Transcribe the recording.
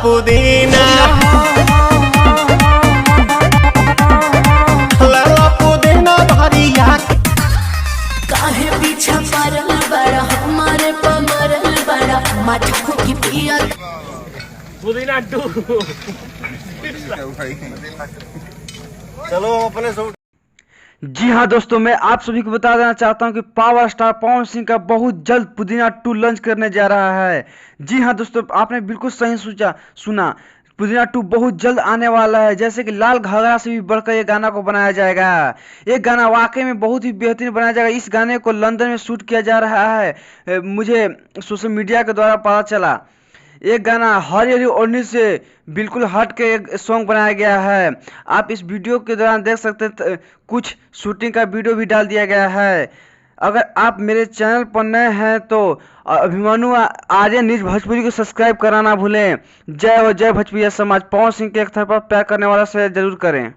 पुदीना लला पुदीना भरिया काहे पीछा परल बड़ा हमारे पमरल बड़ा मटको की पिया पुदीना 2। चलो अपने सूट। जी हाँ दोस्तों, मैं आप सभी को बता देना चाहता हूँ कि पावर स्टार पवन सिंह का बहुत जल्द पुदीना 2 लॉन्च करने जा रहा है। जी हाँ दोस्तों, आपने बिल्कुल सही सुना। पुदीना 2 बहुत जल्द आने वाला है। जैसे कि लाल घाघरा से भी बढ़कर ये गाना को बनाया जाएगा। ये गाना वाकई में बहुत ही बेहतरीन बनाया जाएगा। इस गाने को लंदन में शूट किया जा रहा है, मुझे सोशल मीडिया के द्वारा पता चला। एक गाना हरी हरी ओढ़नी से बिल्कुल हट के एक सॉन्ग बनाया गया है। आप इस वीडियो के दौरान देख सकते हैं, कुछ शूटिंग का वीडियो भी डाल दिया गया है। अगर आप मेरे चैनल पर नए हैं तो अभिमानु आर्यन न्यूज भोजपुरी को सब्सक्राइब कराना भूलें। जय हो जय भोजपुरिया समाज। पवन सिंह के एक तरफ प्यार करने वाला से जरूर करें।